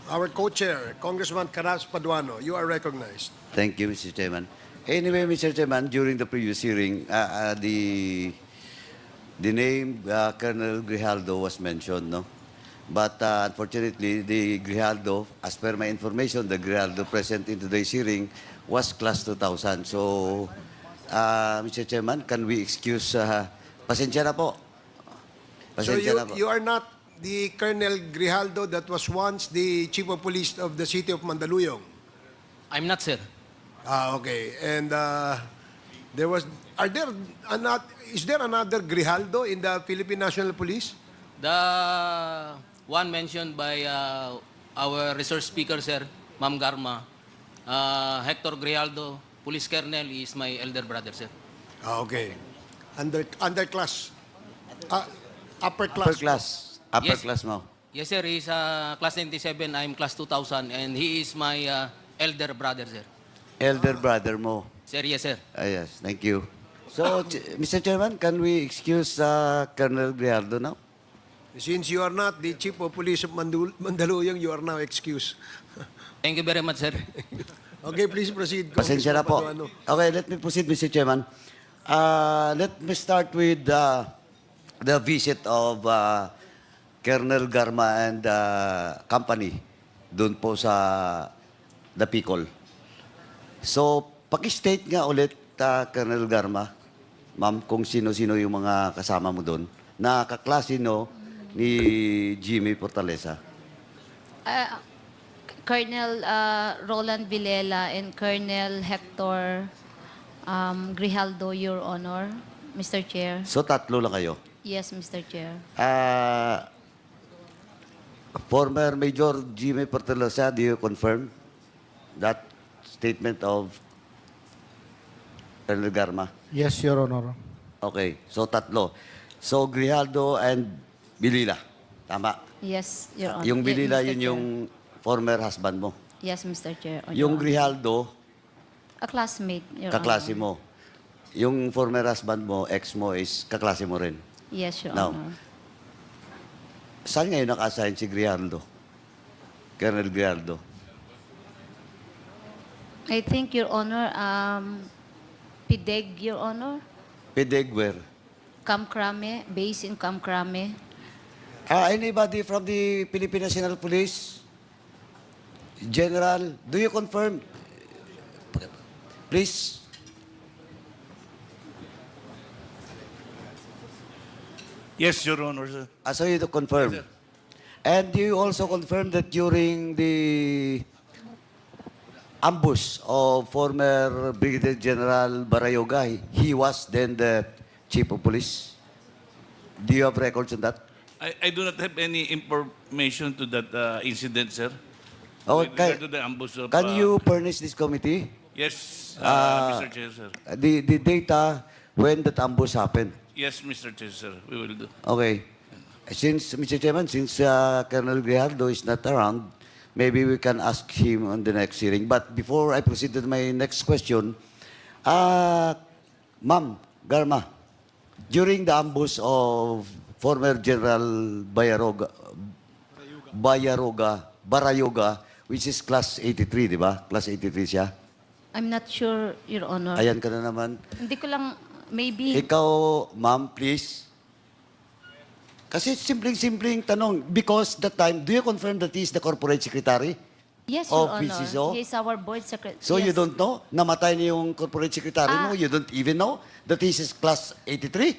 Our co-chair, Congressman Paduano, you are recognized. Thank you, Mr. Chairman. Anyway, Mr. Chairman, during the previous hearing, the name Colonel Grijaldo was mentioned, no? But unfortunately, the Grijaldo, as per my information, the Grijaldo present in today's hearing was class 2000. So, Mr. Chairman, can we excuse, pasensya na po. So Pasensya na po. you are not the Colonel Grijaldo that was once the Chief of Police of the city of Mandaluyong. I'm not, sir. Okay. And is there another Grijaldo in the Philippine National Police? The one mentioned by our resource speaker, sir, Ma'am Garma, Hector Grijaldo, police colonel, is my elder brother, sir. Okay. Underclass. Upper class. Upper class. Upper Yes. class mo. Yes, sir. He's class 97. I'm class 2000. And he is my elder brother, sir. Elder brother mo. Sir, yes, sir. Yes, thank you. So, Mr. Chairman, can we excuse Colonel Grijaldo now? Since you are not the Chief of Police of Mandaluyong, you are now excused. Thank you very much, sir. Okay, please proceed. Pasensya na po. Paduano. Okay, let me proceed, Mr. Chairman. Let me start with the visit of Colonel Garma and company doon po sa The Picol. So, paki-state nga ulit, Colonel Garma, ma'am, kung sino-sino yung mga kasama mo doon, na kaklase no ni Jimmy Fortaleza. Colonel Roland Villela and Colonel Hector Grijaldo, Your Honor, Mr. Chair. So, tatlo lang kayo. Yes, Mr. Chair. Former Major Jimmy Fortaleza, do you confirm that statement of Colonel Garma? Yes, Your Honor. Okay, so tatlo. So, Grijaldo and Bilila. Tama. Yes, Your Honor. Yung Bilila, Mr. yun Chair. yung former husband mo. Yes, Mr. Chair. Yung Honor. Grijaldo, A classmate, Your kaklase Honor. mo. Yung former husband mo, ex mo, is kaklase mo rin. Yes, Your Now, Honor. Saan ngayon naka-assign si Grijaldo? Colonel Grijaldo. I think, Your Honor, PIDEG, Your Honor, Pedegwer. Kamkrame, based in Kamkrame. Anybody from the Philippine National Police? General, do you confirm? Please. Yes, Your Honor, sir. So you to confirm. Yes, sir. And do you also confirm that during the ambush of former Brigadier General Barayoga, he was then the Chief of Police? Do you have records on that? I do not have any information to that incident, sir. Oh, With regard to the ambush of... can you furnish this committee Yes, Mr. Chair, sir. the data when that ambush happened? Yes, Mr. Chair, sir. We will do. Okay. Since, Mr. Chairman, since Colonel Grijaldo is not around, maybe we can ask him on the next hearing. But before I proceed to my next question, Ma'am Garma, during the ambush of former General Barayoga, which is class 83, di ba? Class 83 siya. I'm not sure, Your Honor. Ayan ka na naman. Hindi ko lang, maybe... Ikaw, ma'am, please. Kasi simpleng-simpleng tanong. Because that time, do you confirm that he is the corporate secretary? Yes, of Your Honor. PCSO? He is our board secretary. So you Yes. don't know? Namatay na yung corporate secretary mo? You don't even know that he is class 83?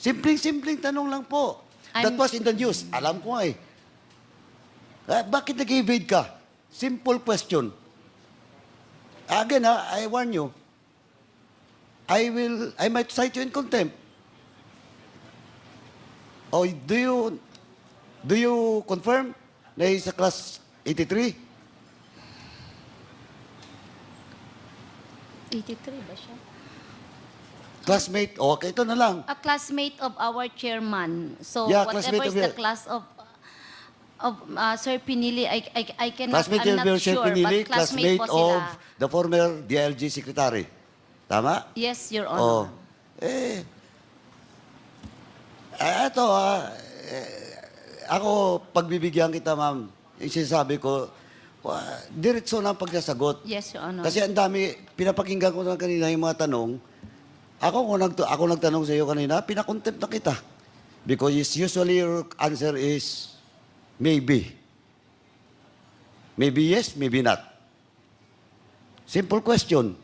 Simpleng-simpleng tanong lang po. That was in the news. Alam ko nga eh. Bakit nag-evade ka? Simple question. Again, I warn you. I might cite you in contempt. Oh, do you confirm na he's a class 83? 83 ba siya? Classmate? Okay, ito na lang. A classmate of our chairman. So Yeah, whatever classmate is of the your- class of Sir Pinili, I cannot, Classmate I'm of not Sir sure, Pinili, but classmate classmate po of sila. the former DILG secretary. Tama? Yes, Your Oh. Honor. Ito ako, pagbibigyan kita, ma'am. yung sinasabi ko, diretso na ang pagsasagot. Yes, Your Honor. Kasi ang dami, pinapakinggan ko na kanina yung mga tanong. Ako nagtanong sa iyo kanina, pinakontempt na kita. Because usually your answer is maybe. Maybe yes, maybe not. Simple question.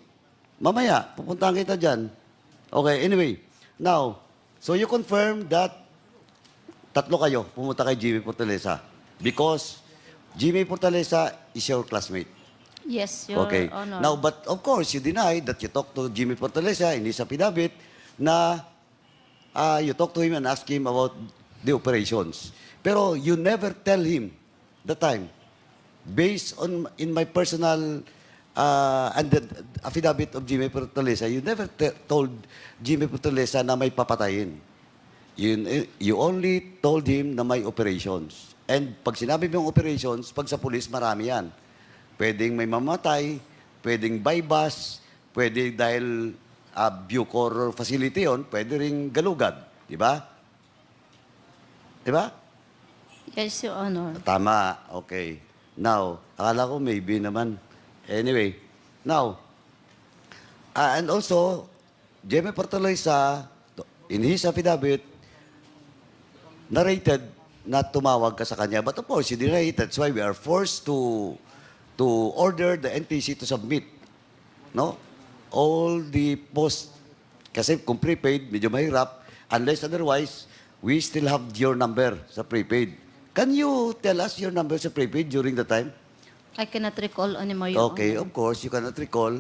Mamaya, pupuntahan kita dyan. Okay, anyway. Now, so you confirm that tatlo kayo pumunta kay Jimmy Fortaleza because Jimmy Fortaleza is your classmate. Yes, Your Okay. Honor. Now, but of course, you deny that you talked to Jimmy Fortaleza in his affidavit na you talked to him and asked him about the operations. Pero you never tell him the time. Based on in my personal and the affidavit of Jimmy Fortaleza, you never told Jimmy Fortaleza na may papatayin. You only told him na may operations. And pag sinabi mo yung operations, pag sa pulis, marami yan. Pwedeng may mamatay, pwedeng bypass, pwede dahil Bucor facility yon, pwede ring galugad. Di ba? Di ba? Yes, Your Honor. Tama. Okay. Now, akala ko maybe naman. Anyway, now, and also, Jimmy Fortaleza, in his affidavit, narrated na tumawag ka sa kanya. But of course, you denied it. That's why we are forced to order the NTC to submit, no? All the post, kasi kung prepaid, medyo mahirap. Unless otherwise, we still have your number sa prepaid. Can you tell us your number sa prepaid during the time? I cannot recall anymore, Your Okay, Honor. of course, you cannot recall.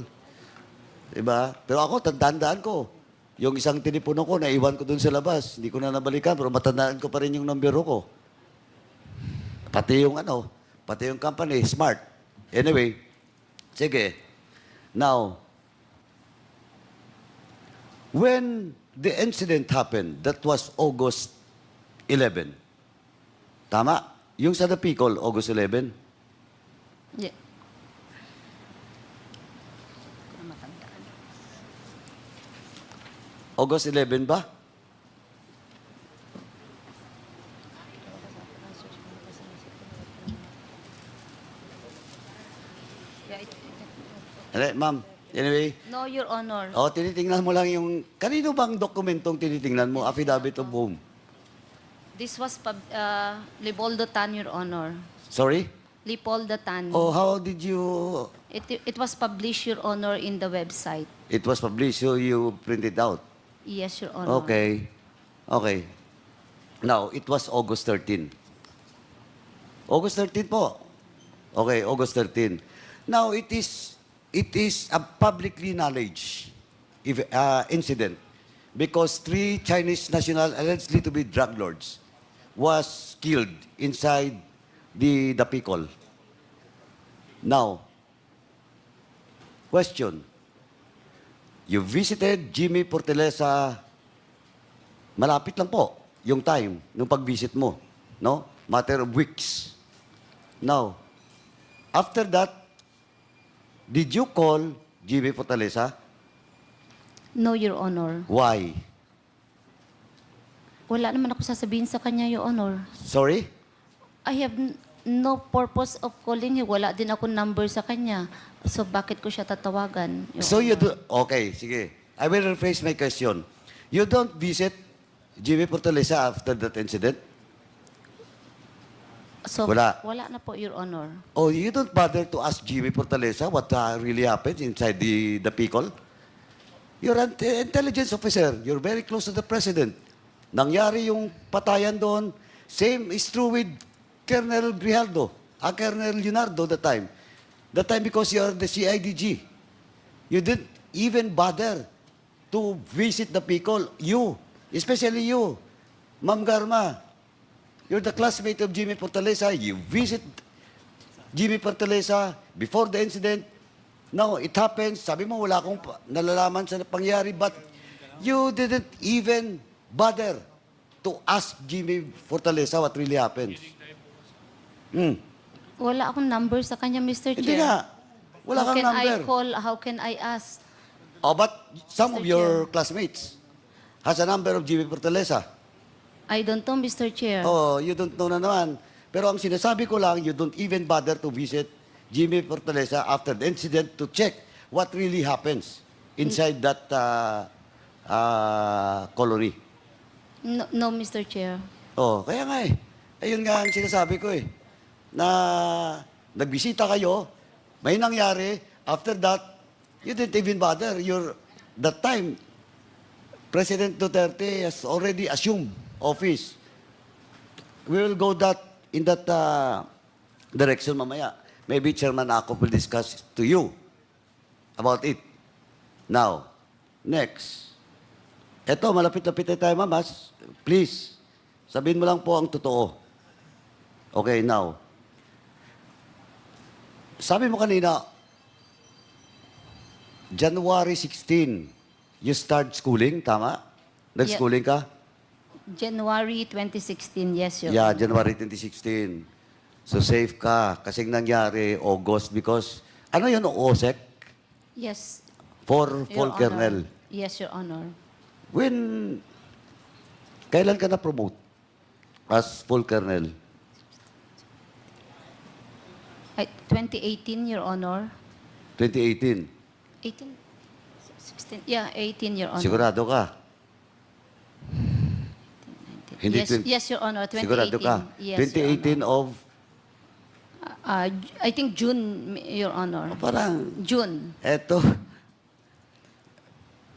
Diba? Pero ako, tandaan ko. Yung isang tinipuno ko, naiwan ko dun sa labas. Hindi ko na nabalikan, pero matandaan ko pa rin yung numero ko. Pati yung pati yung company, smart. Anyway, sige. Now, when the incident happened, that was August 11. Tama? Yung sa Napicol, August 11. Yeah. August 11 ba? Ma'am, anyway, No, Your Honor. tinitingnan mo lang yung, kanino bang dokumentong tinitingnan mo? Affidavit of whom? This was Leopoldo Tan, Your Honor. Sorry? Leopoldo Tan. Oh, how did you, It was published, Your Honor, in the website. it was published, so you printed out? Yes, Your Honor. Okay. Okay. Now, it was August 13. August 13 po. Okay, August 13. Now, it is a publicly knowledge incident because 3 Chinese national allegedly to be drug lords was killed inside the Picol. Now, question. You visited Jimmy Fortaleza, malapit lang po yung time, nung pag-visit mo. No? Matter of weeks. Now, after that, did you call Jimmy Fortaleza? No, Your Honor. Why? Wala naman ako sasabihin sa kanya, Your Honor. Sorry? I have no purpose of calling him. Wala din ako number sa kanya. So, bakit ko siya tatawagan? Your So you Honor? do, okay, sige. I will rephrase my question. You don't visit Jimmy Fortaleza after that incident? So, Wala. wala na po, Your Honor. Oh, you don't bother to ask Jimmy Fortaleza what really happened inside the Picol? You're an intelligence officer. You're very close to the president. Nangyari yung patayan doon. Same is true with Colonel Grijaldo, Colonel Leonardo that time. That time because you are the CIDG. You didn't even bother to visit the Picol. You, especially you, Ma'am Garma. You're the classmate of Jimmy Fortaleza. You visit Jimmy Fortaleza before the incident. Now, it happens. Sabi mo, wala akong nalalaman sa pangyari, but you didn't even bother to ask Jimmy Fortaleza what really happened. Wala akong number sa kanya, Mr. Chair. Hindi nga. Wala How kang can number. I call? How can I ask? Oh, but some of Mr. your classmates has a number of Jimmy Fortaleza. I don't know, Mr. Chair. Oh, you don't know na naman. Pero ang sinasabi ko lang, you don't even bother to visit Jimmy Fortaleza after the incident to check what really happens inside that colony. No, no, Mr. Chair. Oh, kaya nga eh. Ayun nga ang sinasabi ko eh. Na nagbisita kayo, may nangyari, after that, you didn't even bother. That time, President Duterte has already assumed office. We will go in that direction mamaya. Maybe Chairman Akop will discuss to you about it. Now, next. Eto, malapit-lapit na tayo, mamas. Please, sabihin mo lang po ang totoo. Okay, now. Sabi mo kanina, January 16, you start schooling, tama? Nag-schooling ka? January 2016, yes, Your Yeah, Honor. January 2016. So safe ka. Kasing nangyari, August, because, ano yun, OSEC? Yes, For Your full Honor. kernel. Yes, Your Honor. Kailan ka na-promote as full kernel? 2018, Your Honor. 2018. 18? 16? Yeah, 18, Your Honor. Sigurado ka? Hindi Yes, yes, Your Honor, 2018. Sigurado ka? Yes, 2018 of, I think June, Your Honor. parang, June. eto.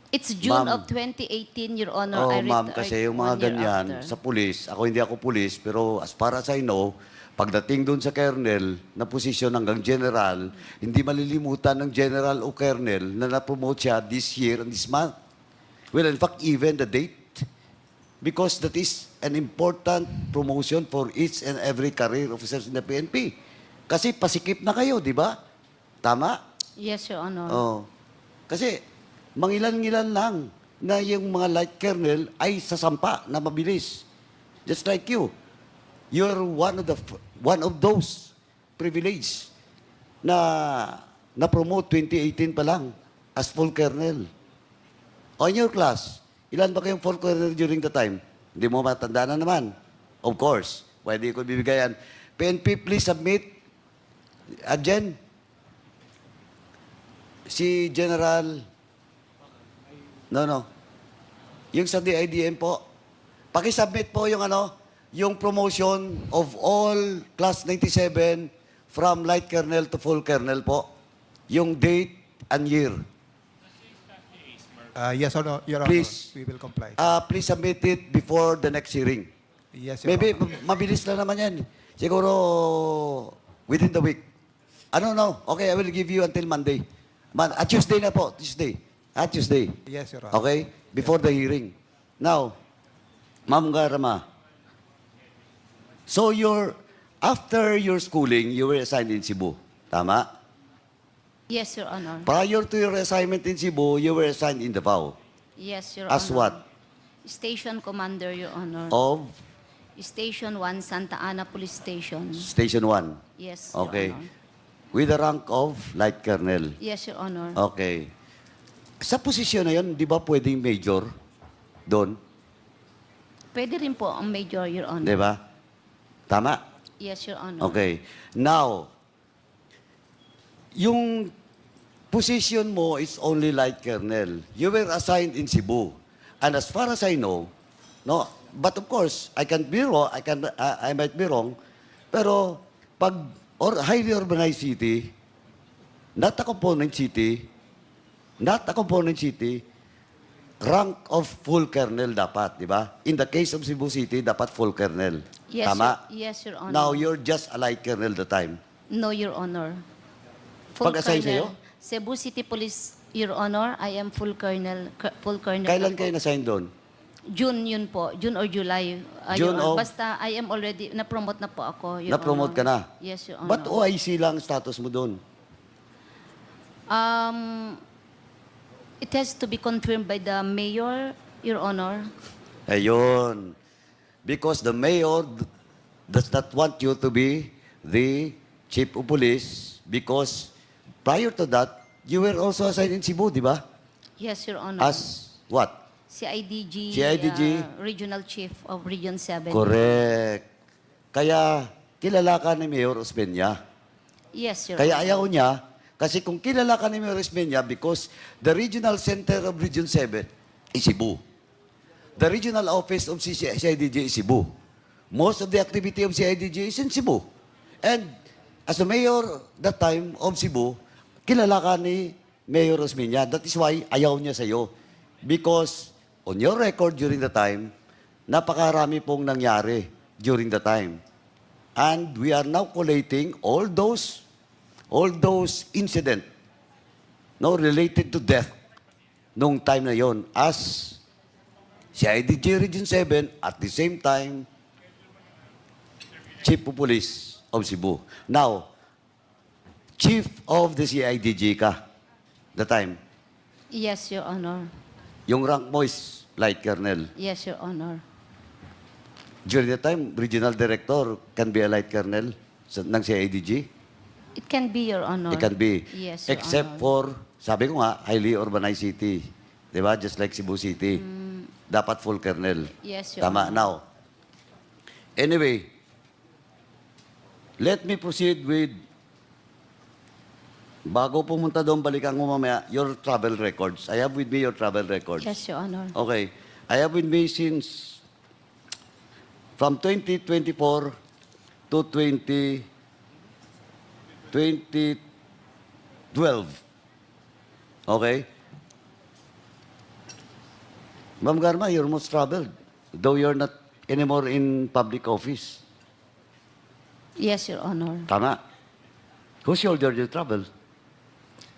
It's June Ma'am. of 2018, Your Honor. Oh, I ma'am, retired kasi yung 1 mga year ganyan, after. sa pulis, hindi ako pulis, pero as far as I know, pagdating doon sa kernel, na posisyon hanggang general, hindi malilimutan ng general o kernel na na-promote siya this year and this month. Well, in fact, even the date, because that is an important promotion for each and every career officers in the PNP. Kasi pasikip na kayo, di ba? Tama? Yes, Your Honor. Oh. Kasi mangilan-ngilan lang na yung mga light kernel ay sasampa na mabilis. Just like you. You're one of those privileged na promote 2018 pa lang as full kernel. On your class, ilan ba kayong full kernel during the time? Hindi mo matanda na naman. Of course. Pwede ko bibigayan. PNP, please submit. Jen, si General, no. Yung sa DIDM po, pakisubmit po yung yung promotion of all class 97 from light kernel to full kernel po. Yung date and year. Yes, Your Honor. Please. We will comply. Please submit it before the next hearing. Yes, Your Maybe Honor. mabilis lang naman yan. Siguro within the week. No. Okay, I will give you until Monday. Tuesday na po. Tuesday. Tuesday. Yes, Your Honor. Okay? Before the hearing. Now, Ma'am Garma, so after your schooling, you were assigned in Cebu. Tama? Yes, Your Honor. Prior to your assignment in Cebu, you were assigned in Davao. Yes, Your As Honor. what? Station Commander, Your Honor. Of Station 1, Santa Ana Police Station. Station 1. Yes, Your Okay. Honor. With the rank of light colonel. Yes, Your Honor. Okay. Sa posisyon na yun, di ba pwedeng major doon? Pwede rin po ang Major, Your Honor. Di ba? Tama? Yes, Your Honor. Okay. Now, yung position mo is only light colonel. You were assigned in Cebu. And as far as I know, no, but of course, I can be wrong, I might be wrong, pero pag highly urbanized city, not a component city, rank of full kernel dapat, di ba? In the case of Cebu City, dapat full kernel. Yes, Tama? Yes, Your Honor. Now, you're just a light kernel the time. No, Your Honor. Pag-assign sa'yo? Cebu City Police, Your Honor, I am full colonel. Kailan na po. kayo na-sign doon? June yun po. June or July. June Your Honor. of- Basta I am already, na-promote na po ako, Your Na-promote ka Honor. na? Yes, Your Honor. Ba't OIC lang status mo doon? It has to be confirmed by the mayor, Your Honor. Ayun. Because the mayor does not want you to be the chief of police because prior to that, you were also assigned in Cebu, di ba? Yes, Your Honor. As what? CIDG, CIDG? Regional Chief of Region 7. Correct. Kaya, kilala ka ni Mayor Osmeña. Yes, Your Kaya Honor. ayaw niya, kasi kung kilala ka ni Mayor Osmeña, because the regional center of Region 7 is Cebu. The regional office of CIDG is Cebu. Most of the activity of CIDG is in Cebu. And as the mayor that time of Cebu, kilala ka ni Mayor Osmeña. That is why ayaw niya sa'yo. Because on your record during the time, napakarami pong nangyari during the time. And we are now collating all those incident no related to death nung time na yon as CIDG Region 7 at the same time Chief of Police of Cebu. Now, Chief of the CIDG ka the time. Yes, Your Honor. Yung rank mo is Light Colonel. Yes, Your Honor. During the time, Regional Director can be a Light Colonel ng CIDG. It can be, Your Honor. It can be. Yes, Your Except Honor. for, sabi ko nga, highly urbanized city. Di ba? Just like Cebu City. Dapat full colonel. Yes, Your Tama. Honor. Now, anyway, let me proceed with, bago pumunta doon, balikan ko mamaya, your travel records. I have with me your travel records. Yes, Your Honor. Okay. I have with me since from 2024 to 2012. Okay? Ma'am Garma, you're most traveled, though you're not anymore in public office. Yes, Your Honor. Tama. Whose shoulder you travel?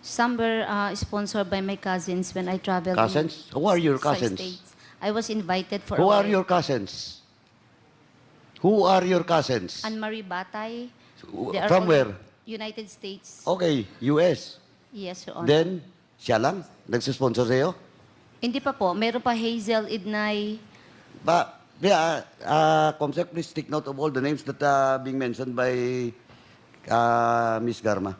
Some were sponsored by my cousins when I traveled. in Cousins? Who are your some cousins? states. I was invited for Who a are while. your cousins? Who are your cousins? Anne-Marie Batay. Who- They are from all where? United States. Okay, US. Yes, Your Honor. Then, siya lang? Nagsisponsor sa'yo? Hindi pa po. Meron pa Hazel Idnay. Comsec, please take note of all the names that are being mentioned by Ms. Garma.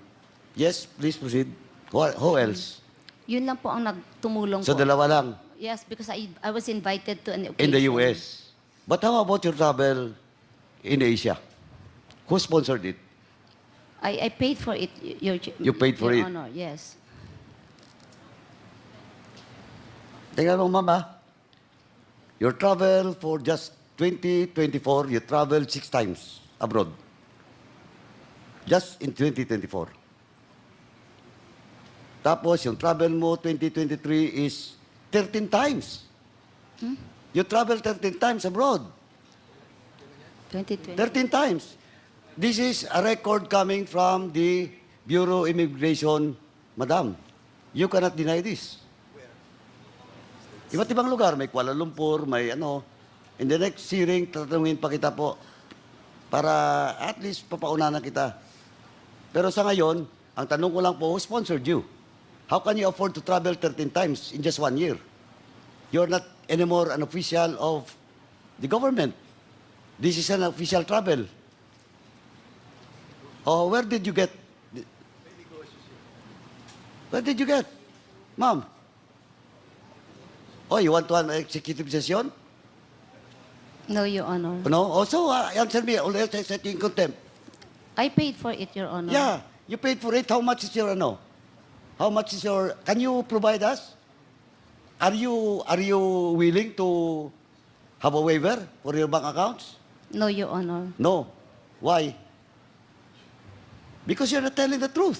Yes, please proceed. Who else? Yun lang po ang nagtumulong So, po. dalawa lang Yes, because I was invited to an occasion. in the US. But how about your travel in Asia? Who sponsored it? I paid for it, You paid for Your it? Honor, yes. Tingnan mo, mama. Your travel for just 2024, you traveled 6 times abroad. Just in 2024. Tapos, yung travel mo 2023 is 13 times. You travel 13 times abroad. 2020. 13 times. This is a record coming from the Bureau of Immigration, Madam. You cannot deny this. Iba't ibang lugar, may Kuala Lumpur, may ano. In the next hearing, tatanungin pa kita po para at least papaunahan kita. Pero sa ngayon, ang tanong ko lang po, who sponsored you? How can you afford to travel 13 times in just 1 year? You're not anymore an official of the government. This is an official travel. Oh, where did you get? Where did you get? Ma'am? Oh, you want to an executive session? No, Your Honor. No? Also, answer me. Or else I set you in contempt. I paid for it, Your Honor. Yeah, you paid for it. How much is your ano? How much is your? Can you provide us? Are you willing to have a waiver for your bank accounts? No, Your Honor. No. Why? Because you're not telling the truth.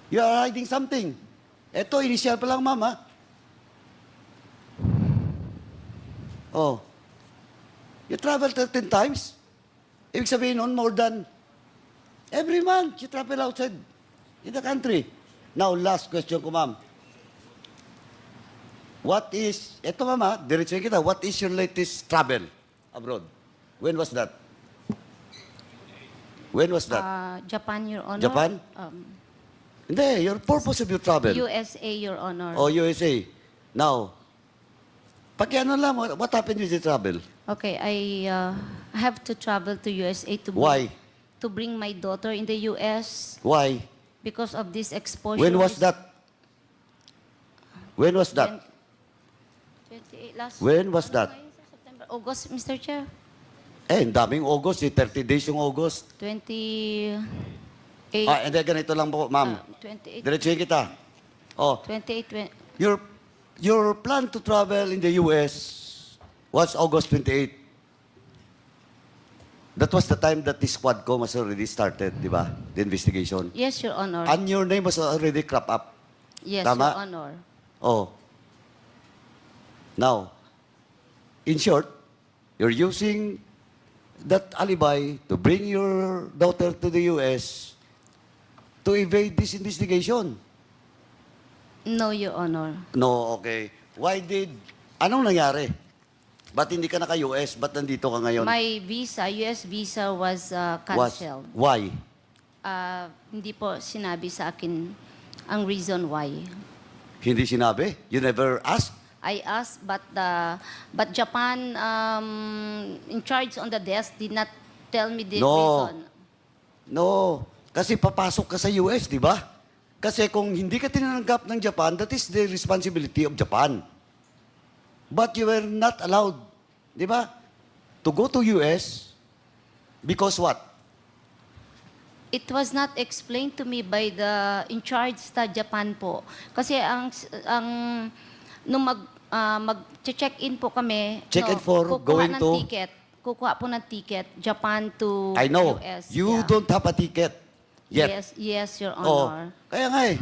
You are hiding something. Ito, initial pa lang, mama. Oh. You travel 13 times? Ibig sabihin nun, more than every month you travel outside in the country. Now, last question ko, ma'am. What is, eto mama, diretso kita, what is your latest travel abroad? When was that? When was that? Japan, Your Honor. Japan? Hindi, your purpose of your travel. USA, Your Honor. O USA. Now, pakiano lang, what happened with the travel? Okay, I have to travel to USA to Why? to bring my daughter in the US Why? because of this exposure. When was that? When was that? 28 last. When was ano that? ngayon, September, August, Mr. Chair. ang daming August, 30 days yung August. 28. Hindi, ganito lang po, ma'am. 28. Diretsuhin kita. Oh, 28. your plan to travel in the US was August 28. That was the time that the squad com was already started, di ba? The investigation. Yes, Your Honor. And your name was already crop up. Yes, Tama? Your Honor. Oh. Now, in short, you're using that alibi to bring your daughter to the US to evade this investigation. No, Your Honor. No, okay. Anong nangyari? Ba't hindi ka naka-US? Ba't nandito ka ngayon? My visa, US visa was canceled. Why? Hindi po sinabi sa akin ang reason why. Hindi sinabi? You never asked? I asked, but Japan in charge on the desk did not tell me the No. reason. No. Kasi papasok ka sa US, di ba? Kasi kung hindi ka tinanggap ng Japan, that is the responsibility of Japan. But you were not allowed, di ba, to go to US because what? It was not explained to me by the in charge sa Japan po. Kasi nung mag-check-in po kami, Check-in for going to? Kukuha po ng ticket, Japan to I know. US. You yeah. don't have a ticket yet. Yes, Your Oh, Honor. kaya nga eh.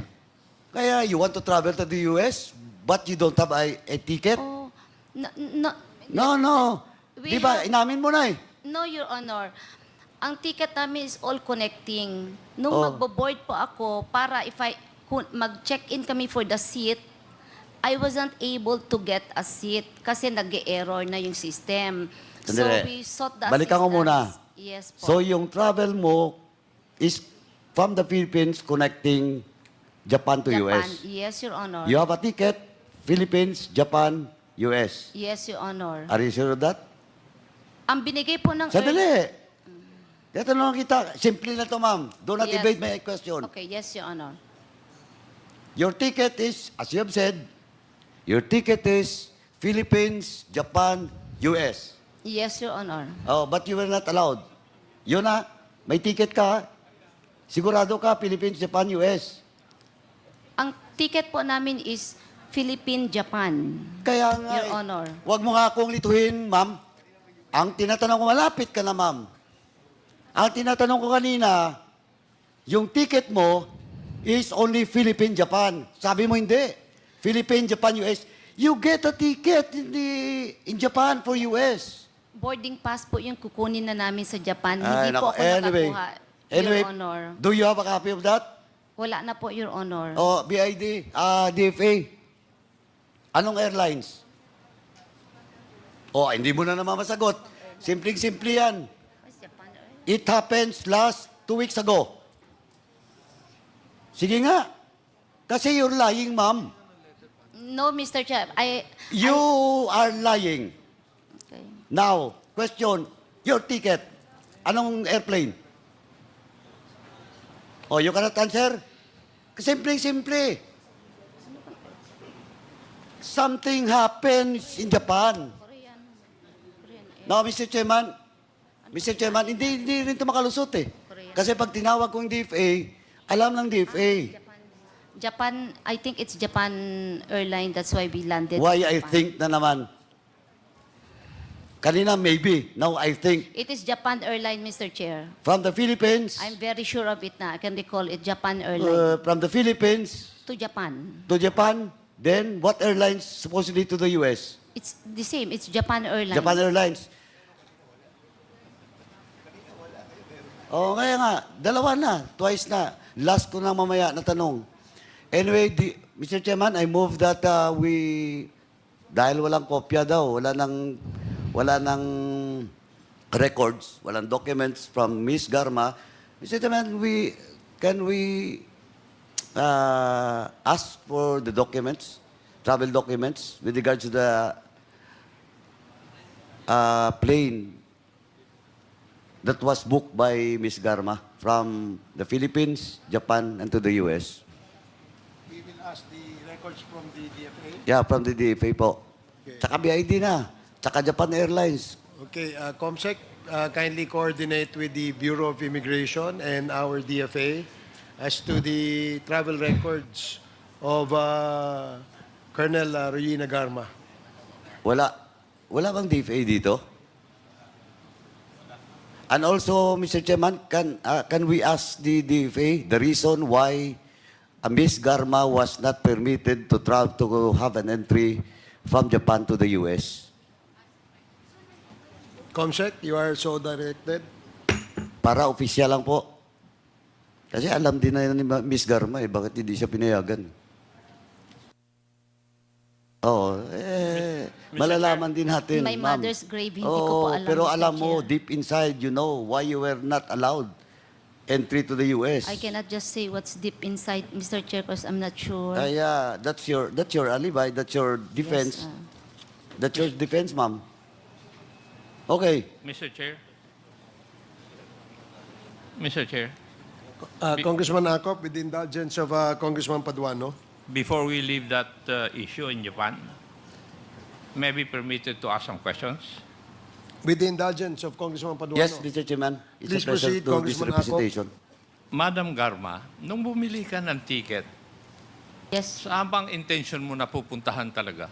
Kaya you want to travel to the US, but you don't have a ticket? Oh, no, No. We Di ba, have- inamin mo na eh. No, Your Honor. Ang ticket namin is all connecting. Nung Oh. magbo-board po ako, para kung mag-check-in kami for the seat, I wasn't able to get a seat kasi nag-error na yung system. So Sandali. we sought the Balikan ko muna. assistance. Yes po. So yung travel mo is from the Philippines connecting Japan to Japan. US. Yes, Your Honor. You have a ticket, Philippines, Japan, US. Yes, Your Honor. Are you sure of that? Ang binigay po ng... Sandali. Tatanong kita. Simple na to, ma'am. Do not Yes. evade my question. Okay, yes, Your Honor. Your ticket is, as you have said, your ticket is Philippines, Japan, US. Yes, Your Honor. Oh, but you were not allowed. Yun na, may ticket ka, sigurado ka, Philippines, Japan, US. Ang ticket po namin is Philippine-Japan. Kaya nga, Your Honor. Huwag mo nga akong lituhin, ma'am. Ang tinatanong ko, malapit ka na, ma'am. Ang tinatanong ko kanina, yung ticket mo is only Philippine-Japan. Sabi mo hindi. Philippine-Japan, US. You get a ticket in Japan for US. Boarding pass po yung kukunin na namin sa Japan. Ay, Hindi po nako. ako Anyway, nakakuha, anyway, Your Honor. do you have a copy of that? Wala na po, Your Honor. O, BID, DFA. Anong airlines? O, hindi mo na naman masagot. Simpleng-simple yan. It happens last 2 weeks ago. Sige nga. Kasi you're lying, ma'am. No, Mr. Chair. You are lying. Okay. Now, question, your ticket. Anong airplane? Oh, you cannot answer? Simple-simple. Something happens in Japan. Now, Mr. Chairman, hindi rin ito makalusot eh. Kasi pag tinawag ko yung DFA, alam ng DFA. Japan, I think it's Japan airline. That's why we landed. Why in I Japan. think na naman. Kanina maybe, now I think. It is Japan airline, Mr. Chair. From the Philippines, I'm very sure of it na. I can recall it. Japan airline. from the Philippines To Japan. to Japan, then what airlines supposedly to the US? It's the same. It's Japan airline. Japan Airlines. Oh, kaya nga, dalawa na, twice na. Last ko na mamaya na tanong. Anyway, Mr. Chairman, I move that dahil walang kopya daw, wala nang records, walang documents from Ms. Garma, Mr. Chairman, can we ask for the documents, travel documents, with regards to the plane that was booked by Ms. Garma from the Philippines, Japan, and to the US. We will ask the records from the DFA. Yeah, from the DFA po. Tsaka BID na. Tsaka Japan Airlines. Okay, COMSEC, kindly coordinate with the Bureau of Immigration and our DFA as to the travel records of Colonel Royina Garma. Wala. Wala bang DFA dito? And also, Mr. Chairman, can we ask the DFA the reason why Miss Garma was not permitted to travel to have an entry from Japan to the US? COMSEC, you are so directed. Para opisyal lang po. Kasi alam din na ni Miss Garma bakit hindi siya pinayagan. Oo, malalaman din natin, My ma'am. mother's grave, hindi ko po alam, Pero Mr. alam mo, Chair. deep inside, you know why you were not allowed entry to the US. I cannot just say what's deep inside, Mr. Chair, because I'm not sure. Kaya, that's your alibi, that's your defense. Yes, That's your defense, ma'am. Okay. Mr. Chair. Mr. Chair, Congressman Acop, with the indulgence of Congressman Paduano. before we leave that issue in Japan, may I be permitted to ask some questions? With the indulgence of Congressman Paduano. Yes, Mr. Chairman. It's Please a pleasure proceed, to this Congressman Acop. representation. Madam Garma, nung bumili ka ng ticket, Yes, saan bang intention mo na pupuntahan talaga?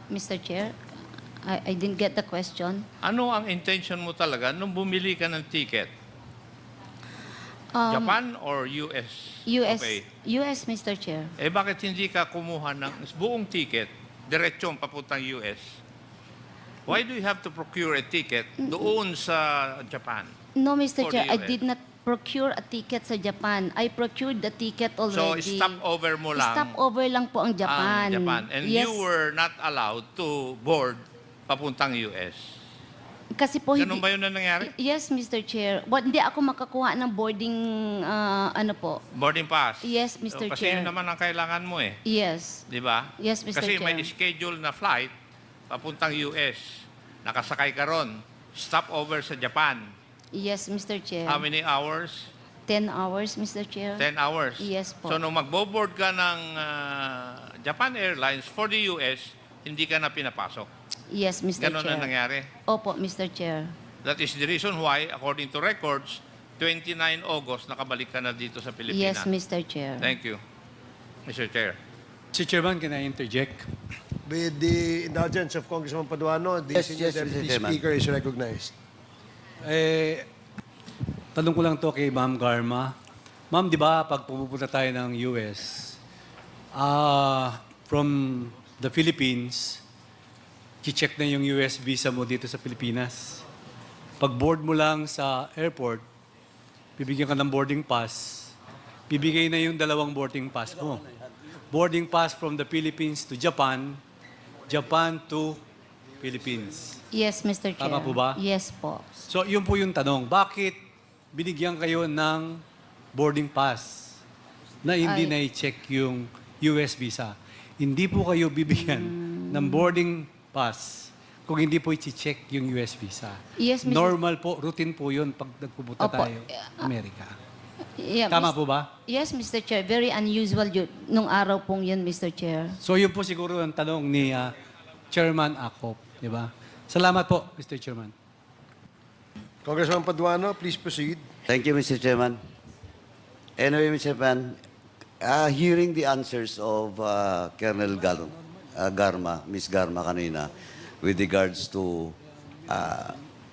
Mr. Chair, I didn't get the question. Ano ang intention mo talaga nung bumili ka ng ticket? Japan or US? US, Okay. US, Mr. Chair. Eh bakit hindi ka kumuha ng buong ticket, diretsong papuntang US? Why do you have to procure a ticket doon sa Japan? No, Mr. For Chair, the I US. did not procure a ticket sa Japan. I procured the ticket So, already. stopover mo lang Stopover lang po ang Japan. ang Japan. And yes, you were not allowed to board papuntang US. kasi po Ganun ba yun na nangyari? Yes, Mr. Chair. Hindi ako makakuha ng boarding, ano po. Boarding pass? Yes, Mr. Kasi Chair. yun naman ang kailangan mo eh. Yes. Di ba? Yes, Mr. Kasi may Chair. schedule na flight papuntang US. Nakasakay ka ron. Stopover sa Japan. Yes, Mr. Chair. How many hours? 10 hours, Mr. Chair. 10 hours. Yes po. So, nung magbo-board ka ng Japan Airlines for the US, hindi ka na pinapasok. Yes, Mr. Ganon Chair. na nangyari. Opo, Mr. Chair. That is the reason why, according to records, 29 August, nakabalik ka na dito sa Pilipinas. Yes, Mr. Chair. Thank you, Mr. Chair. Mr. Chairman, can I interject? With the indulgence of Congressman Paduano, the Yes, Senior yes, Mr. Deputy Chairman. Speaker is recognized. Tanong ko lang to kay Ma'am Garma. Ma'am, di ba pag pumupunta tayo ng US, from the Philippines, check na yung US visa mo dito sa Pilipinas. Pag board mo lang sa airport, bibigyan ka ng boarding pass, bibigay na yung dalawang boarding pass mo. Boarding pass from the Philippines to Japan, Japan to Philippines. Yes, Mr. Chair. Tama po ba? Yes po. So, yun po yung tanong. Bakit binigyan kayo ng boarding pass na hindi na-check yung US visa? Hindi po kayo bibigyan ng boarding pass kung hindi po i-check yung US visa. Yes, Mr. Normal po, routine po yun pag nagpupunta Opo. tayo Amerika. Yeah, Tama Mr. po ba? Yes, Mr. Chair. Very unusual yun, nung araw pong yun, Mr. Chair. So, yun po siguro ang tanong ni Chairman Acop. Di ba? Salamat po, Mr. Chairman. Congressman Paduano, please proceed. Thank you, Mr. Chairman. Anyway, Mr. Chairman, hearing the answers of Colonel Garma, Ms. Garma kanina, with regards to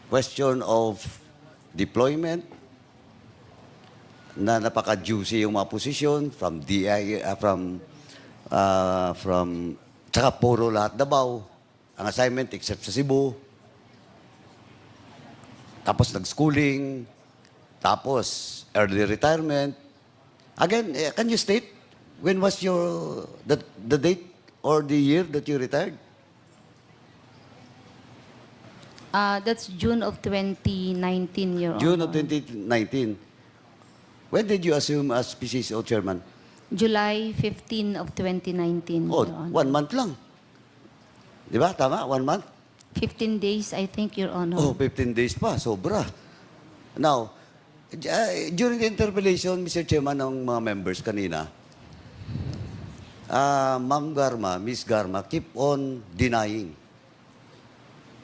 question of deployment, na napaka-juicy yung mga posisyon from DI, tsaka puro lahat Davao, ang assignment except sa Cebu. Tapos nag-schooling, tapos early retirement. Again, can you state when was the date or the year that you retired? That's June of 2019, Your June of Honor. 2019. When did you assume as PCSO chairman? July 15 of 2019, Oh, Your Honor. 1 month lang. Di ba? Tama? 1 month? 15 days, I think, Your Honor. Oh, 15 days pa. Sobra. Now, during the interpellation, Mr. Chairman, ng mga members kanina, Ma'am Garma, Miss Garma, keep on denying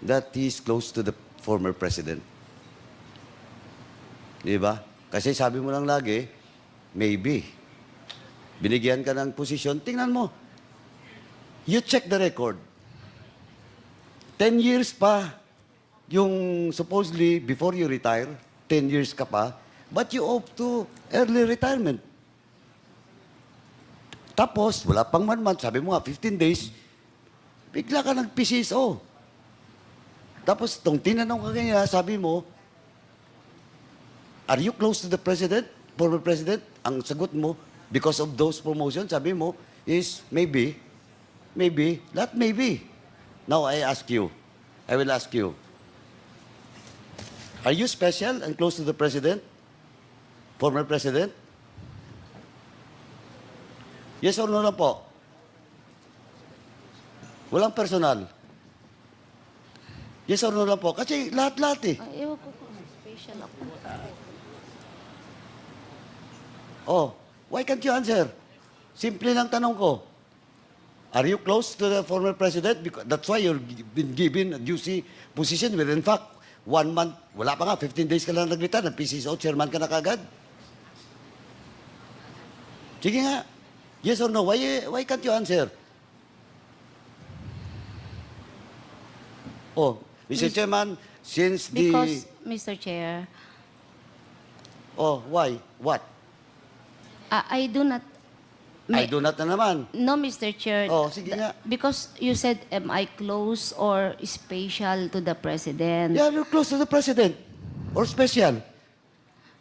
that he's close to the former president. Di ba? Kasi sabi mo lang lagi, maybe. Binigyan ka ng posisyon, tingnan mo. You check the record. 10 years pa yung supposedly before you retire, 10 years ka pa, but you opt to early retirement. Tapos, wala pang 1 month, sabi mo nga, 15 days, bigla ka nag-PCSO. Tapos, itong tinanong ka kanya, sabi mo, are you close to the president, former president? Ang sagot mo, because of those promotions, sabi mo, is maybe, not maybe. Now, I will ask you, are you special and close to the president, former president? Yes or no lang po? Walang personal. Yes or no lang po? Kasi lahat-lahat eh. Ay, ewan ko kung special ako. Oh, why can't you answer? Simple lang tanong ko. Are you close to the former president? Because that's why you've been given a juicy position where in fact, 1 month, wala pa nga, 15 days ka lang nag-retire, ng-PCSO, chairman ka na kagad. Sige nga. Yes or no? Why can't you answer? Oh, Mr. Chairman, since the... Because, Mr. Chair, Oh, why? What? I do not... I do not na naman. No, Mr. Chair. Oh, sige nga. Because you said, am I close or special to the President? Yeah, you're close to the president. Or special.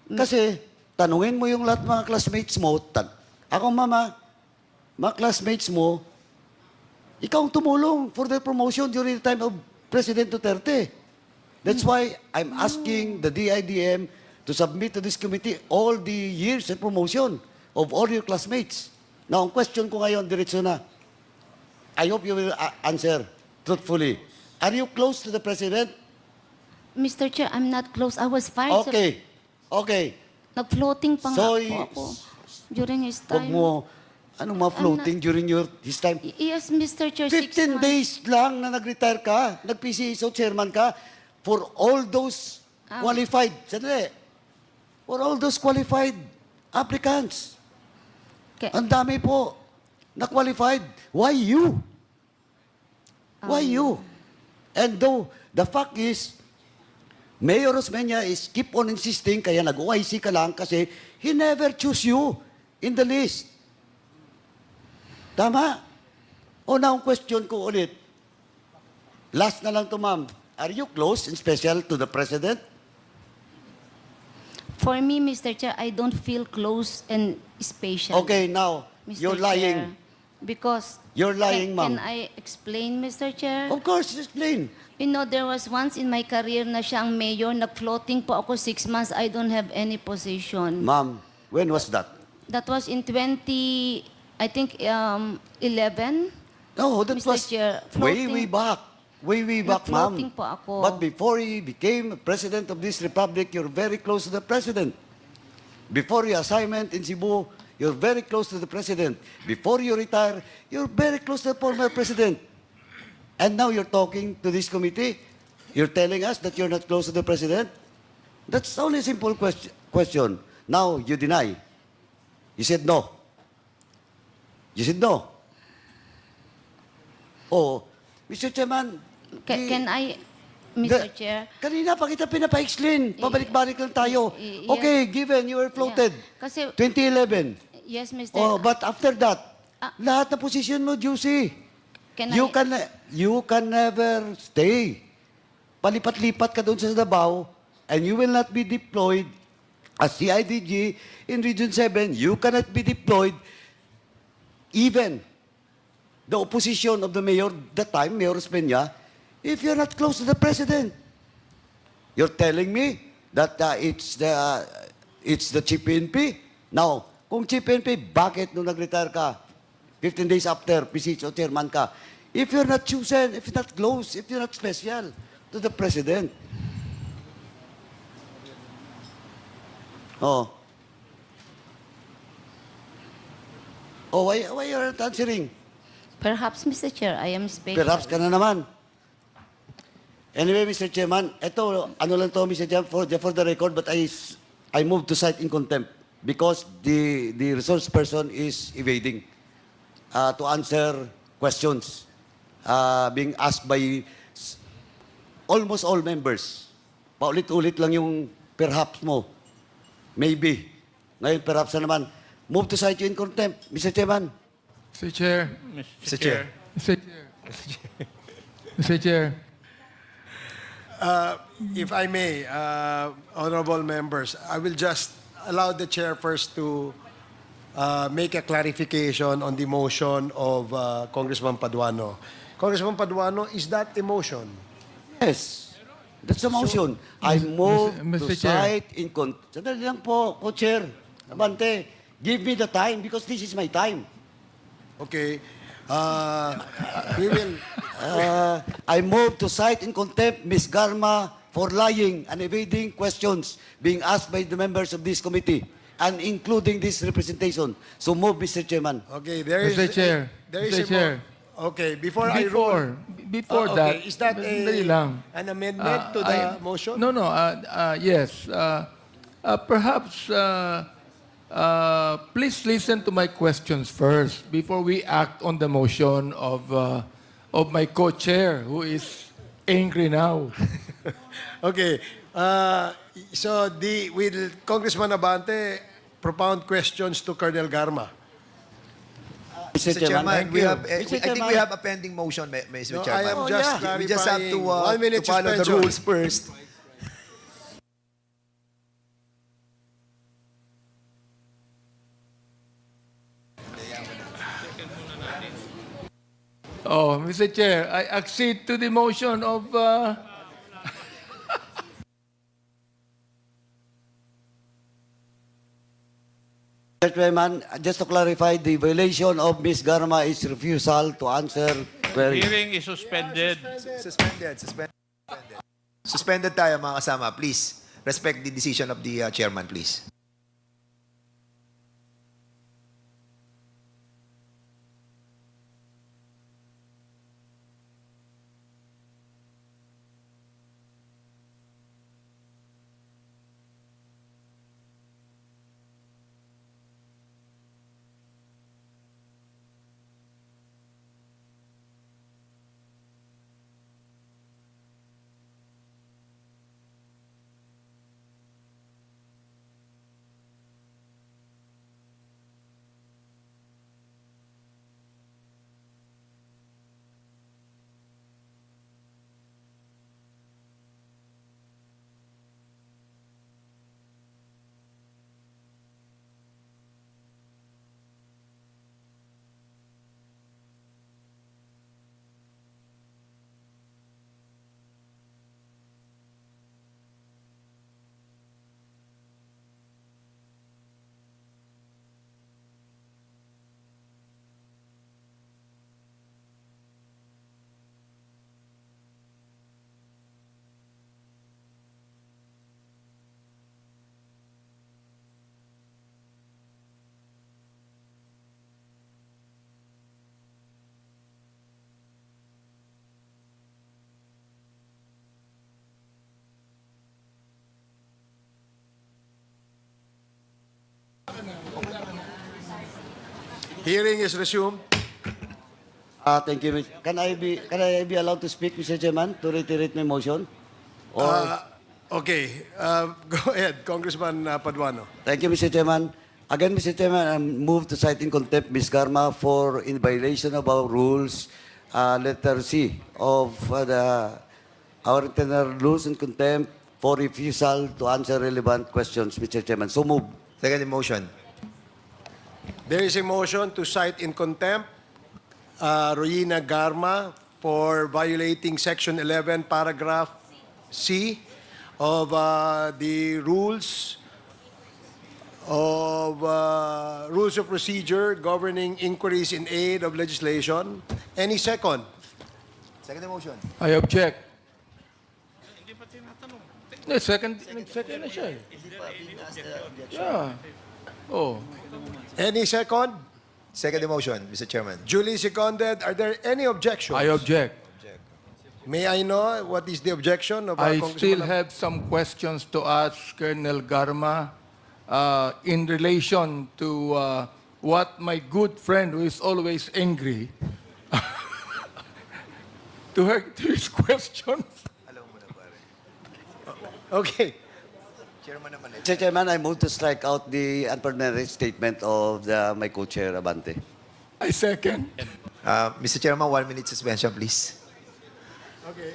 Kasi, tanungin mo yung lahat mga classmates mo. Ako, mama, mga classmates mo, ikaw ang tumulong for the promotion during the time of President Duterte. That's why I'm asking the DIDM to submit to this committee all the years and promotion of all your classmates. Now, ang question ko ngayon, diretso na. I hope you will answer truthfully. Are you close to the President? Mr. Chair, I'm not close. I was fired. Okay. Okay. Nag-floating pa nga So, po ako during his Huwag time. mo, mga floating during his time. Yes, Mr. Chair, 15 6 months. days lang na nag-retire ka, nag-PCSO chairman ka, for all those qualified, sandali, for all those qualified applicants. Ang dami po na qualified. Why you? Why you? And though, the fact is, Mayor Osmeña is keep on insisting, kaya nag-OIC ka lang kasi he never choose you in the list. Tama? O na ang question ko ulit. Last na lang to, ma'am. Are you close and special to the President? For me, Mr. Chair, I don't feel close and special. Okay, now, Mr. you're lying. Chair. Because... You're lying, Can ma'am. I explain, Mr. Chair? Of course, explain. You know, there was once in my career na siyang mayor, nag-floating po ako 6 months, I don't have any position. Ma'am, when was that? That was in 11. No, that Mr. was Chair, way, floating. way back. Way, way back, ma'am. Nag-floating po ako. But before he became President of this Republic, you're very close to the President. Before your assignment in Cebu, you're very close to the President. Before you retire, you're very close to the former President. And now you're talking to this committee, you're telling us that you're not close to the President? That's only a simple question. Now, you deny. You said no. You said no. Oh, Mr. Chairman, Can I, Mr. Chair? Kanina pa kita pinapa-explain. Pabalik-balik lang tayo. Yeah. Okay, given you were floated. Yeah. Kasi, 2011. yes, Mr. Oh, but after that, Ah. lahat na position mo, juicy. Can You I, can never stay. Palipat-lipat ka doon sa Davao and you will not be deployed as CIDG in Region 7. You cannot be deployed even the opposition of the mayor, that time, Mayor Osmeña, if you're not close to the president. You're telling me that it's the Chief PNP? Now, kung Chief PNP, bakit nung nag-retire ka, 15 days after, PCHO chairman ka, if you're not chosen, if you're not close, if you're not special to the president? Oh. Oh, why you're not answering? perhaps, Mr. Chair, I am special. Perhaps ka na naman. Anyway, Mr. Chairman, ito, ano lang to, Mr. Chairman, for the record, but I move to cite in contempt because the resource person is evading to answer questions being asked by almost all members. Paulit-ulit lang yung perhaps mo. Maybe. Ngayon, perhaps na naman. Move to cite you in contempt, Mr. Chairman. Mr. Chair. Mr. Chair. Mr. Chair. Mr. Chair. If I may, honorable members, I will just allow the chair first to make a clarification on the motion of Congressman Paduano. Congressman Paduano, is that a motion? Yes. That's the motion. I move Mr. to Chair. cite in contempt. Sandali lang po, Co-Chair. Abante, give me the time because this is my time. Okay. We will. I move to cite in contempt Ms. Garma for lying and evading questions being asked by the members of this committee and including this representation. So move, Mr. Chairman. Okay, there is. Mr. Chair. There is Mr. a Chair. Okay, before I rule. Before Okay, that, is that sandali lang. an amendment to the motion? No, no. Yes. Perhaps please listen to my questions first before we act on the motion of my co-chair who is angry now. Okay. So will Congressman Abante propound questions to Colonel Garma? Mr. Mr. Chairman, we you. have, Mr. I think Chairman. we have a pending motion, Mr. No, I Chairman. am just We just have clarifying. to, 1 minute to follow the suspension. rules first. Oh, Mr. Chair, I accede to the motion of... Mr. Chairman, just to clarify, the violation of Ms. Garma is refusal to answer query. Hearing is suspended. Suspended. Suspended tayo, mga kasama. Please, respect the decision of the chairman, please. Hearing is resumed. Thank you. Can I be allowed to speak, Mr. Chairman, to reiterate my motion? Or, Okay. Go ahead, Congressman Paduano. thank you, Mr. Chairman. Again, Mr. Chairman, I move to cite in contempt Ms. Garma for in violation of our rules, letter C of our internal rules and contempt for refusal to answer relevant questions, Mr. Chairman. So move. Second motion. There is a motion to cite in contempt Royina Garma for violating Section 11, Paragraph C of the rules of procedure governing inquiries in aid of legislation. Any second? Second motion. I object. Second na siya. Yeah. Oh. Any second? Second motion, Mr. Chairman. Duly seconded. Are there any objections? I object. May I know what is the objection of I Congressman still have some questions to ask Colonel Garma in relation to what my good friend, who is always angry, to his questions. Okay. Mr. Chairman, I move to strike out the unpartnered statement of my co-chair, Abante. I second. Mr. Chairman, 1 minute suspension, please. Okay.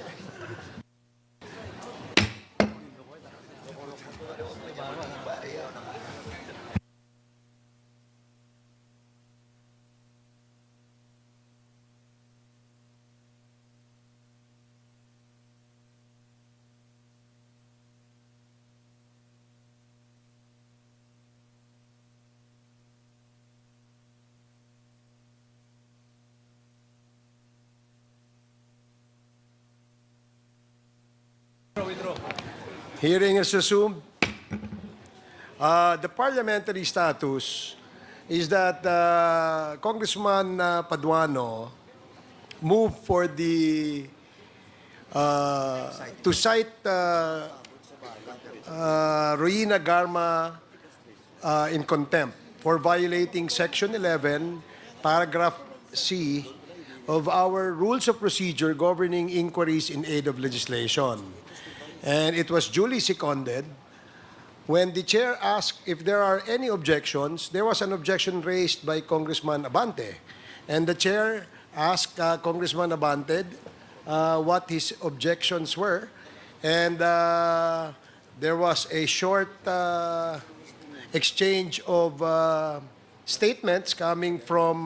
Hearing is resumed. The parliamentary status is that Congressman Paduano moved for the to cite Royina Garma in contempt for violating Section 11, Paragraph C of our Rules of Procedure governing inquiries in aid of legislation. And it was duly seconded. When the chair asked if there are any objections, there was an objection raised by Congressman Abante. And the chair asked Congressman Abante what his objections were. And there was a short exchange of statements coming from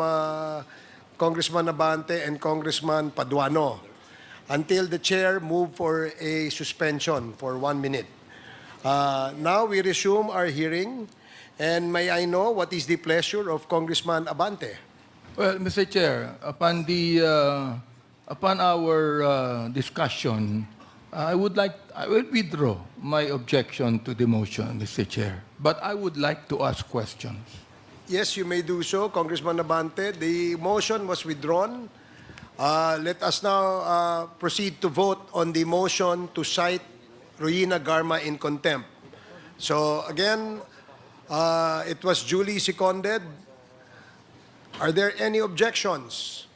Congressman Abante and Congressman Paduano until the chair moved for a suspension for 1 minute. Now we resume our hearing, and may I know what is the pleasure of Congressman Abante? Well, Mr. Chair, upon our discussion, I will withdraw my objection to the motion, Mr. Chair. But I would like to ask questions. Yes, you may do so, Congressman Abante. The motion was withdrawn. Let us now proceed to vote on the motion to cite Royina Garma in contempt. So again, it was duly seconded. Are there any objections?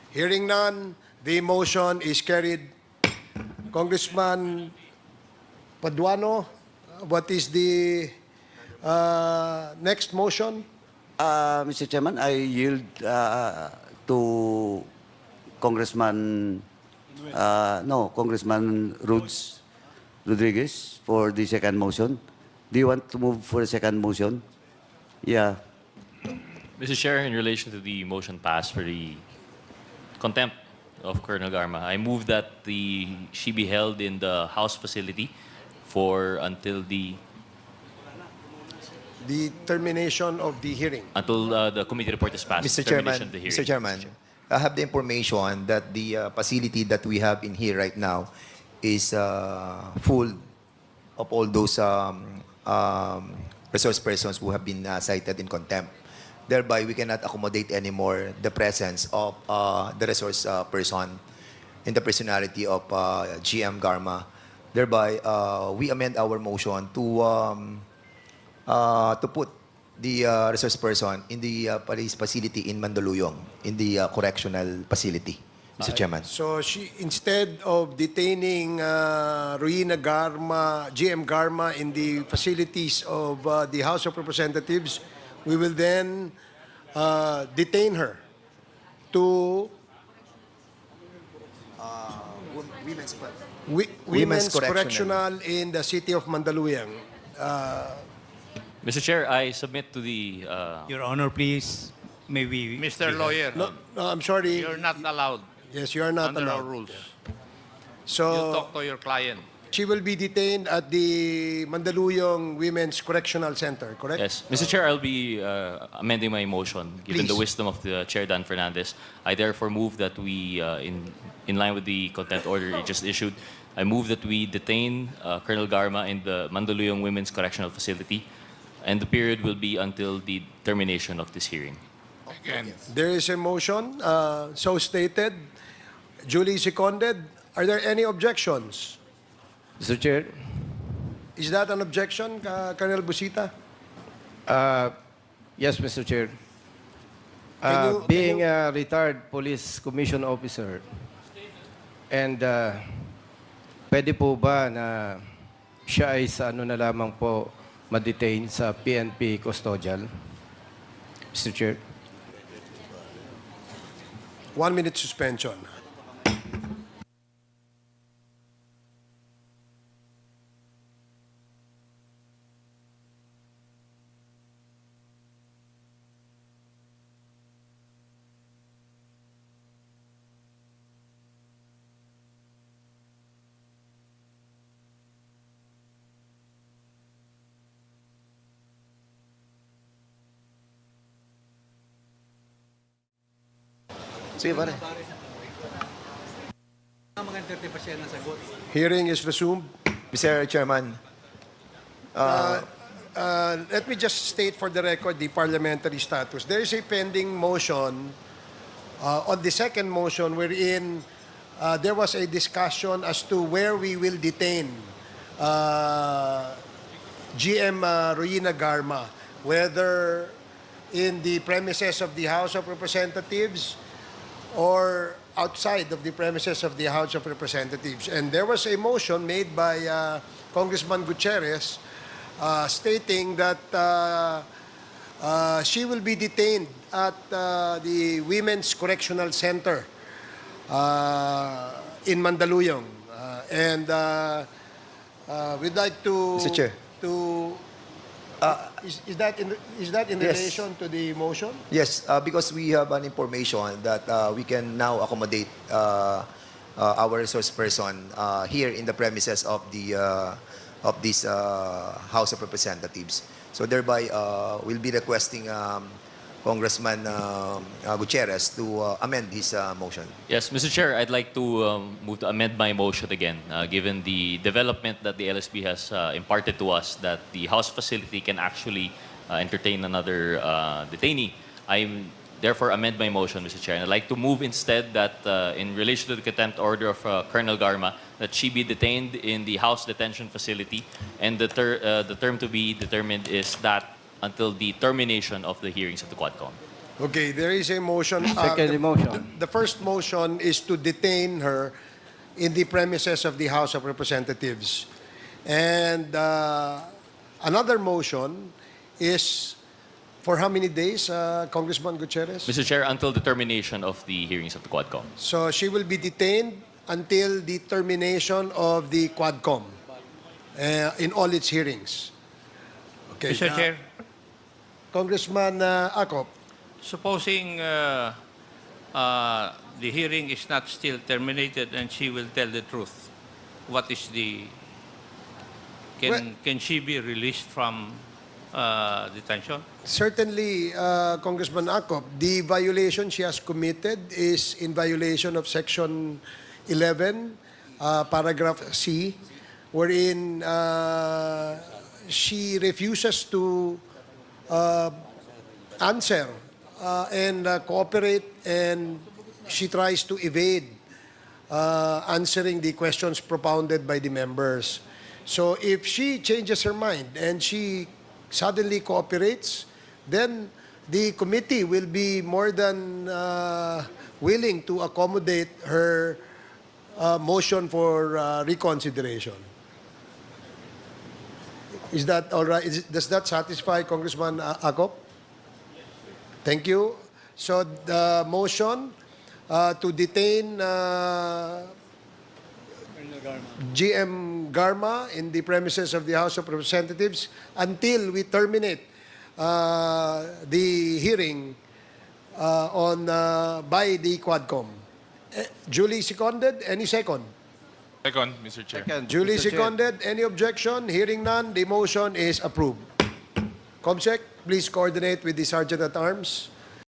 Hearing none, the motion is carried. Congressman Paduano, what is the next motion? Mr. Chairman, I yield to Congressman Rodriguez for the second motion. Do you want to move for the second motion? Yeah. Mr. Chair, in relation to the motion passed for the contempt of Colonel Garma, I move that she be held in the House facility for until the termination of the hearing. until the committee report is passed. Mr. termination Chairman, of the hearing. Mr. Chairman, I have the information that the facility that we have in here right now is full of all those resource persons who have been cited in contempt. Thereby, we cannot accommodate anymore the presence of the resource person in the personality of GM Garma. Thereby, we amend our motion to put the resource person in the police facility in Mandaluyong, in the correctional facility, Mr. Chairman. So instead of detaining Royina Garma, GM Garma in the facilities of the House of Representatives, we will then detain her to Women's Correctional in the city of Mandaluyong. Mr. Chair, I submit to the Your Honor, please, may we... Mr. Lawyer, No, I'm sorry. you're not allowed Yes, you are not under our allowed. rules. You So talk to your client. she will be detained at the Mandaluyong Women's Correctional Center, correct? Yes. Mr. Chair, I'll be amending my motion. Given the Please. wisdom of the Chair Dan Fernandez, I therefore move that we, in line with the contempt order you just issued, I move that we detain Colonel Garma in the Mandaluyong Women's Correctional Facility, and the period will be until the termination of this hearing. There is a motion so stated. Duly seconded. Are there any objections? Mr. Chair, Is that an objection, Colonel Busita? yes, Mr. Chair. Can Being you- a retired police commission officer, and pwede po ba na siya ay sa ano na lamang po ma-detain sa PNP custodial? Mr. Chair. 1 minute suspension. Sige, pare. Hearing is resumed. Mr. Chairman, Let me just state for the record the parliamentary status. There is a pending motion on the second motion wherein there was a discussion as to where we will detain GM Royina Garma, whether in the premises of the House of Representatives or outside of the premises of the House of Representatives. And there was a motion made by Congressman Gutierrez stating that she will be detained at the Women's Correctional Center in Mandaluyong. And we'd like to... Mr. Chair. Is that in Yes. relation to the motion? yes, because we have an information that we can now accommodate our resource person here in the premises of the of this House of Representatives. So thereby, we'll be requesting Congressman Gutierrez to amend his motion. Yes, Mr. Chair, I'd like to move to amend my motion again, given the development that the LSB has imparted to us that the House facility can actually entertain another detainee. I therefore amend my motion, Mr. Chair, and I'd like to move instead that in relation to the contempt order of Colonel Garma, that she be detained in the House detention facility, and the term to be determined is that until the termination of the hearings of the Quadcom. Okay, there is a motion. Second motion. The first motion is to detain her in the premises of the House of Representatives. And another motion is for how many days, Congressman Gutierrez? Mr. Chair, until the termination of the hearings of the Quadcom. So she will be detained until the termination of the Quadcom in all its hearings. Okay. Mr. Chair, Congressman Acop. supposing the hearing is not still terminated and she will tell the truth, what is the... Can she be released from detention? Certainly, Congressman Acop, the violation she has committed is in violation of Section 11, Paragraph C, wherein she refuses to answer and cooperate, and she tries to evade answering the questions propounded by the members. So if she changes her mind and she suddenly cooperates, then the committee will be more than willing to accommodate her motion for reconsideration. Is that all right? Does that satisfy Congressman Acop? Thank you. So the motion to detain GM Garma in the premises of the House of Representatives until we terminate the hearing by the Quadcom. Duly seconded. Any second? Second, Mr. Chair. Second, Duly Mr. Chair. seconded. Any objection? Hearing none, the motion is approved. Comsec, please coordinate with the Sergeant at Arms